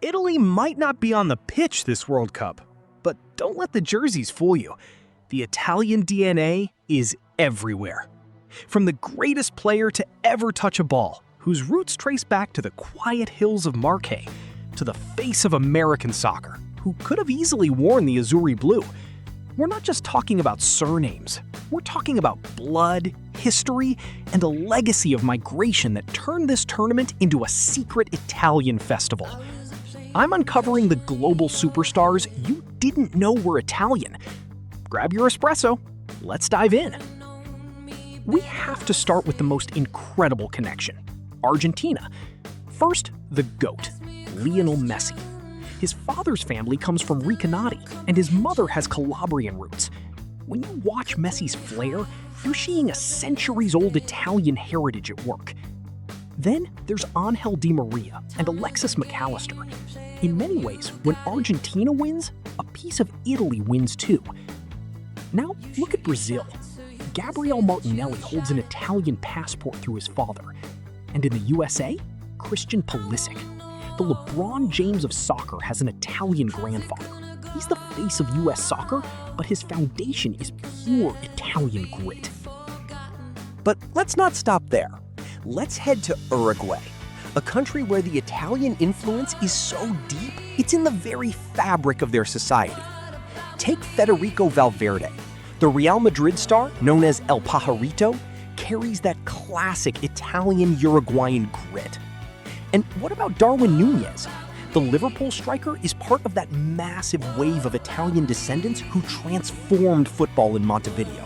Italy might not be on the pitch this World Cup, but don't let the jerseys fool you. The Italian DNA is everywhere. From the greatest player to ever touch a ball, whose roots trace back to the quiet hills of Marche, to the face of American soccer, who could have easily worn the Azzurri blue. We're not just talking about surnames. We're talking about blood, history, and a legacy of migration that turned this tournament into a secret Italian festival. I'm uncovering the global superstars you didn't know were Italian. Grab your espresso. Let's dive in. We have to start with the most incredible connection, Argentina. First, the GOAT, Lionel Messi. His father's family comes from Recanati, and his mother has Calabrian roots. When you watch Messi's flair, you're seeing a centuries-old Italian heritage at work. Then there's Angel Di Maria and Alexis McAllister. In many ways, when Argentina wins, a piece of Italy wins too. Now, look at Brazil. Gabriel Martinelli holds an Italian passport through his father. And in the USA, Christian Pulisic. The LeBron James of soccer has an Italian grandfather. He's the face of US soccer, but his foundation is pure Italian grit. But let's not stop there. Let's head to Uruguay, a country where the Italian influence is so deep, it's in the very fabric of their society. Take Federico Valverde. The Real Madrid star, known as El Pajarito, carries that classic Italian-Uruguayan grit. And what about Darwin Núñez? The Liverpool striker is part of that massive wave of Italian descendants who transformed football in Montevideo.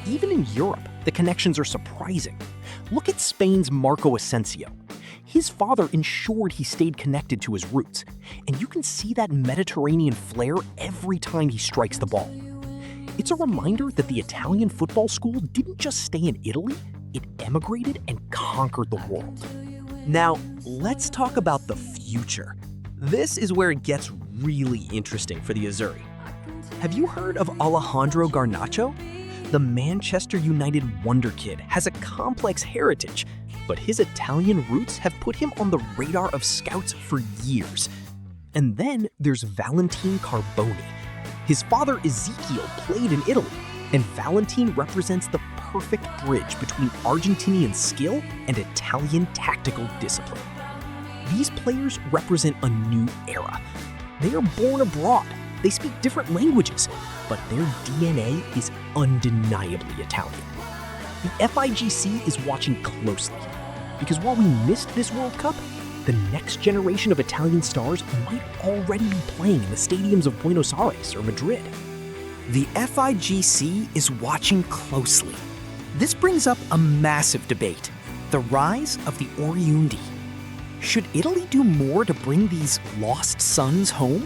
Even in Europe, the connections are surprising. Look at Spain's Marco Asensio. His father ensured he stayed connected to his roots, and you can see that Mediterranean flair every time he strikes the ball. It's a reminder that the Italian football school didn't just stay in Italy, it emigrated and conquered the world. Now, let's talk about the future. This is where it gets really interesting for the Azzurri. Have you heard of Alejandro Garnacho? The Manchester United wonder kid has a complex heritage, but his Italian roots have put him on the radar of scouts for years. And then there's Valentin Carboni. His father Ezekiel played in Italy, and Valentin represents the perfect bridge between Argentinian skill and Italian tactical discipline. These players represent a new era. They are born abroad, they speak different languages, but their DNA is undeniably Italian. The FIGC is watching closely, because while we missed this World Cup, the next generation of Italian stars might already be playing in the stadiums of Buenos Aires or Madrid. The FIGC is watching closely. This brings up a massive debate, the rise of the Oriundi. Should Italy do more to bring these lost sons home?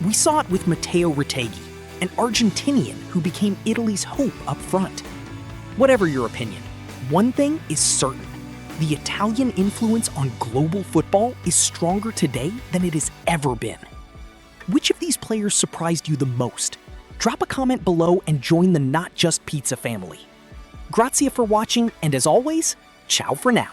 We saw it with Matteo Retegui, an Argentinian who became Italy's hope up front. Whatever your opinion, one thing is certain. The Italian influence on global football is stronger today than it has ever been. Which of these players surprised you the most? Drop a comment below and join the Not Just Pizza family. Grazie for watching, and as always, ciao for now.